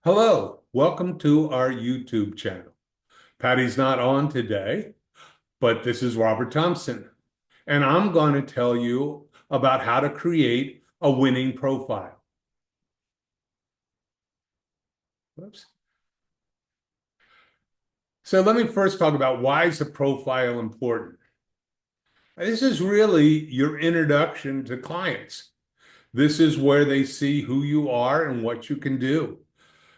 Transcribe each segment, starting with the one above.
Hello, welcome to our YouTube channel. Patty's not on today, but this is Robert Thompson, and I'm going to tell you about how to create a winning profile. Whoops. So let me first talk about why is a profile important. This is really your introduction to clients. This is where they see who you are and what you can do.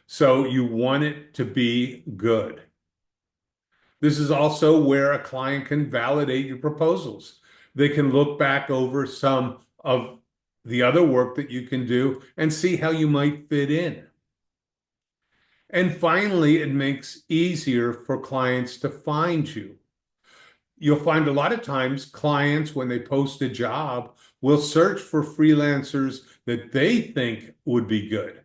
So you want it to be good. This is also where a client can validate your proposals. They can look back over some of the other work that you can do and see how you might fit in. And finally, it makes easier for clients to find you. You'll find a lot of times clients, when they post a job, will search for freelancers that they think would be good.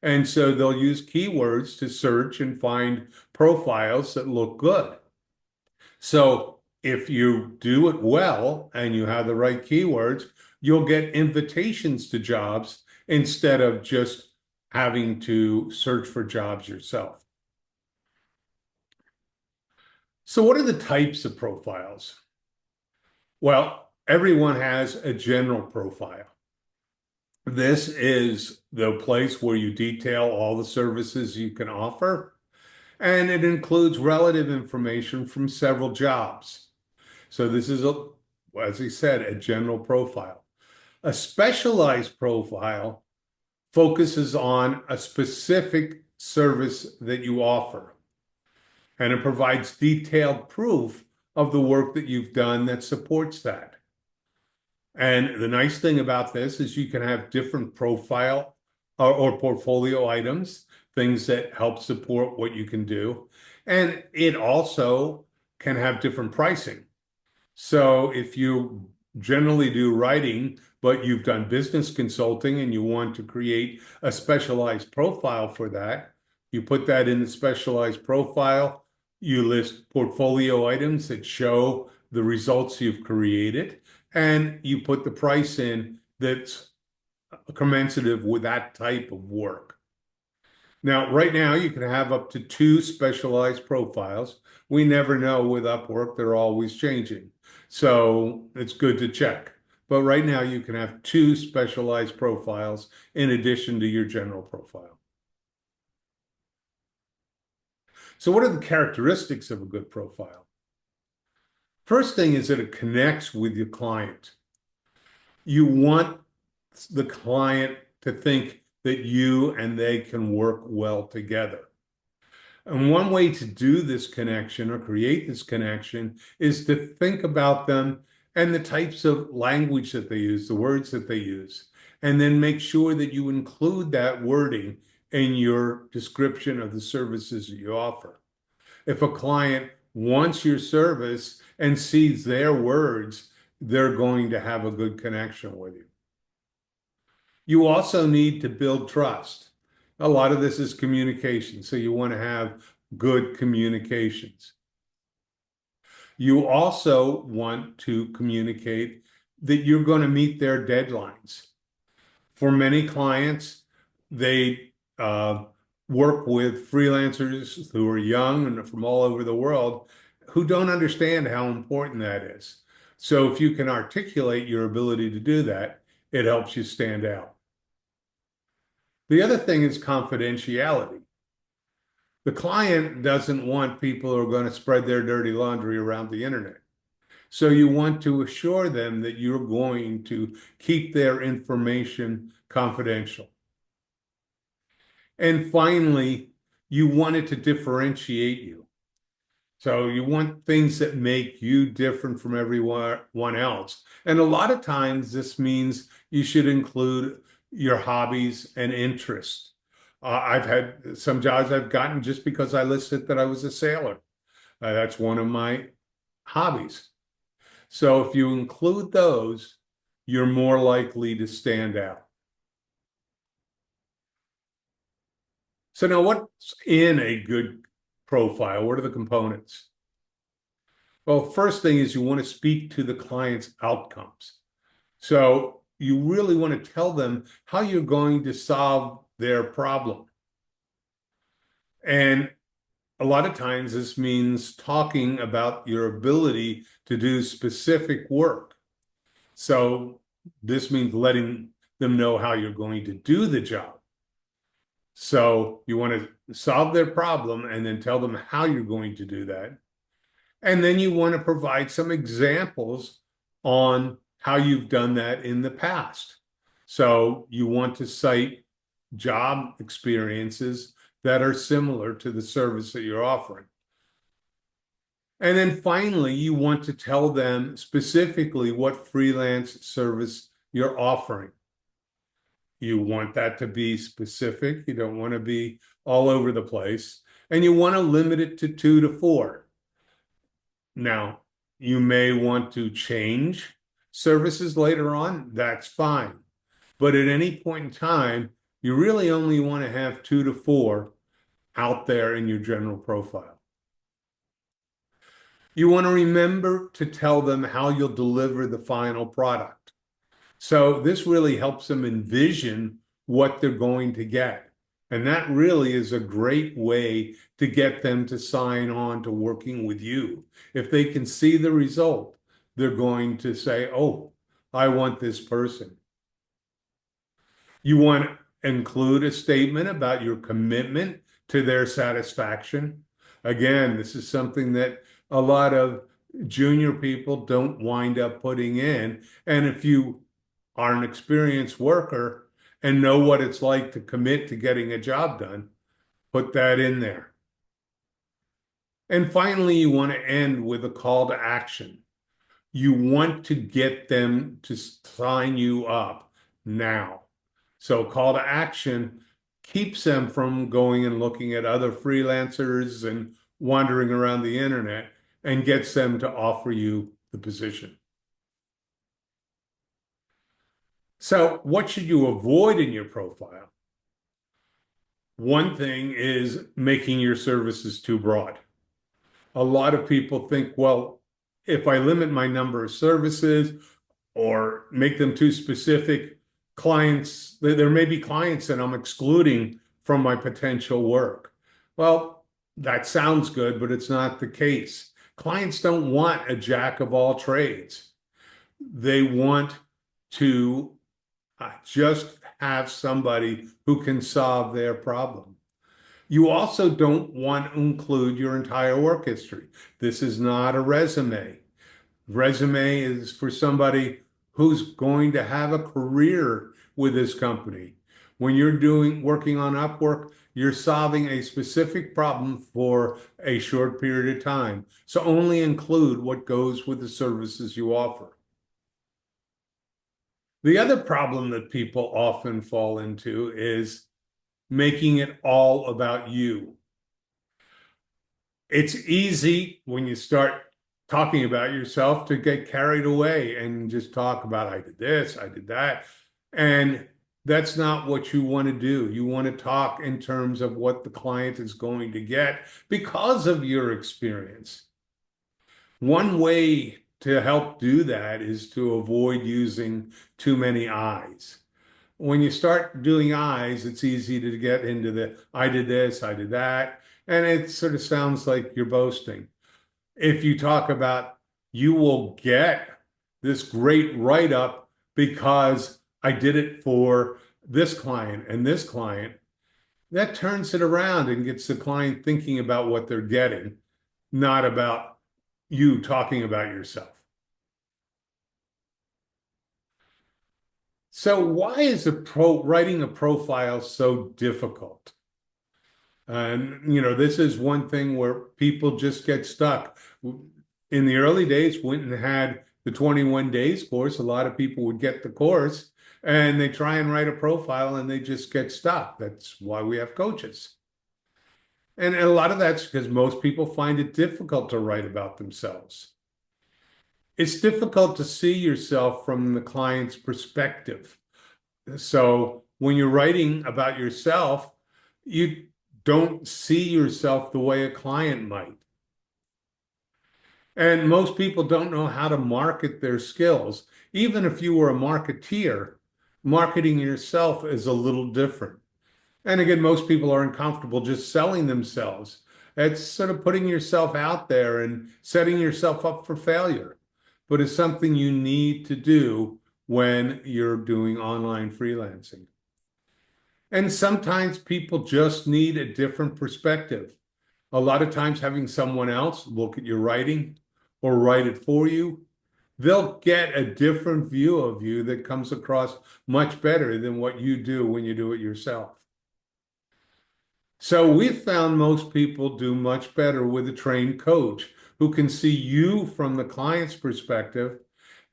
And so they'll use keywords to search and find profiles that look good. So if you do it well and you have the right keywords, you'll get invitations to jobs instead of just having to search for jobs yourself. So what are the types of profiles? Well, everyone has a general profile. This is the place where you detail all the services you can offer, and it includes relative information from several jobs. So this is, as I said, a general profile. A specialized profile focuses on a specific service that you offer, and it provides detailed proof of the work that you've done that supports that. And the nice thing about this is you can have different profile or portfolio items, things that help support what you can do. And it also can have different pricing. So if you generally do writing, but you've done business consulting and you want to create a specialized profile for that, you put that in the specialized profile, you list portfolio items that show the results you've created, and you put the price in that's commensurate with that type of work. Now, right now, you can have up to two specialized profiles. We never know with Upwork, they're always changing. So it's good to check. But right now, you can have two specialized profiles in addition to your general profile. So, what are the characteristics of a good profile? First thing is that it connects with your client. You want the client to think that you and they can work well together. And one way to do this connection or create this connection is to think about them and the types of language that they use, the words that they use, and then make sure that you include that wording in your description of the services that you offer. If a client wants your service and sees their words, they're going to have a good connection with you. You also need to build trust. A lot of this is communication, so you want to have good communications. You also want to communicate that you're going to meet their deadlines. For many clients, they work with freelancers who are young and from all over the world who don't understand how important that is. So if you can articulate your ability to do that, it helps you stand out. The other thing is confidentiality. The client doesn't want people who are going to spread their dirty laundry around the internet. So you want to assure them that you're going to keep their information confidential. And finally, you want it to differentiate you. So you want things that make you different from everyone else. And a lot of times this means you should include your hobbies and interests. I've had some jobs I've gotten just because I listed that I was a sailor. That's one of my hobbies. So if you include those, you're more likely to stand out. So now what's in a good profile? What are the components? Well, first thing is you want to speak to the client's outcomes. So you really want to tell them how you're going to solve their problem. And a lot of times this means talking about your ability to do specific work. So this means letting them know how you're going to do the job. So you want to solve their problem and then tell them how you're going to do that. And then you want to provide some examples on how you've done that in the past. So you want to cite job experiences that are similar to the service that you're offering. And then finally, you want to tell them specifically what freelance service you're offering. You want that to be specific. You don't want to be all over the place. And you want to limit it to 2 to 4. Now, you may want to change services later on. That's fine. But at any point in time, you really only want to have 2 to 4 out there in your general profile. You want to remember to tell them how you'll deliver the final product. So this really helps them envision what they're going to get. And that really is a great way to get them to sign on to working with you. If they can see the result, they're going to say, oh, I want this person. You want to include a statement about your commitment to their satisfaction. Again, this is something that a lot of junior people don't wind up putting in. And if you are an experienced worker and know what it's like to commit to getting a job done, put that in there. And finally, you want to end with a call to action. You want to get them to sign you up now. So call to action keeps them from going and looking at other freelancers and wandering around the internet and gets them to offer you the position. So what should you avoid in your profile? One thing is making your services too broad. A lot of people think, well, if I limit my number of services or make them too specific, clients, there may be clients that I'm excluding from my potential work. Well, that sounds good, but it's not the case. Clients don't want a jack of all trades. They want to just have somebody who can solve their problem. You also don't want to include your entire work history. This is not a resume. Resume is for somebody who's going to have a career with this company. When you're working on Upwork, you're solving a specific problem for a short period of time. So only include what goes with the services you offer. The other problem that people often fall into is making it all about you. It's easy when you start talking about yourself to get carried away and just talk about, I did this, I did that. And that's not what you want to do. You want to talk in terms of what the client is going to get because of your experience. One way to help do that is to avoid using too many I's. When you start doing I's, it's easy to get into the I did this, I did that, and it sort of sounds like you're boasting. If you talk about you will get this great write-up because I did it for this client and this client, that turns it around and gets the client thinking about what they're getting, not about you talking about yourself. So why is writing a profile so difficult? And this is one thing where people just get stuck. In the early days, went and had the 21 days course. A lot of people would get the course and they try and write a profile and they just get stuck. That's why we have coaches. And a lot of that's because most people find it difficult to write about themselves. It's difficult to see yourself from the client's perspective. So when you're writing about yourself, you don't see yourself the way a client might. And most people don't know how to market their skills. Even if you were a marketeer, marketing yourself is a little different. And again, most people are uncomfortable just selling themselves. It's sort of putting yourself out there and setting yourself up for failure. But it's something you need to do when you're doing online freelancing. And sometimes people just need a different perspective. A lot of times, having someone else look at your writing or write it for you, they'll get a different view of you that comes across much better than what you do when you do it yourself. So we found most people do much better with a trained coach who can see you from the client's perspective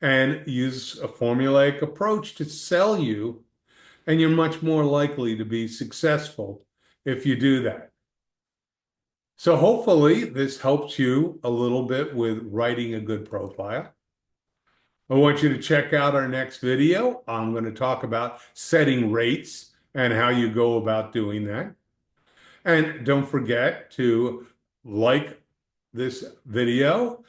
and use a formulaic approach to sell you, and you're much more likely to be successful if you do that. So hopefully this helps you a little bit with writing a good profile. I want you to check out our next video. I'm going to talk about setting rates and how you go about doing that. And don't forget to like this video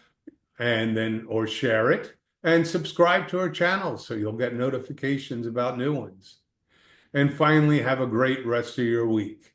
and then or share it and subscribe to our channel so you'll get notifications about new ones. And finally, have a great rest of your week.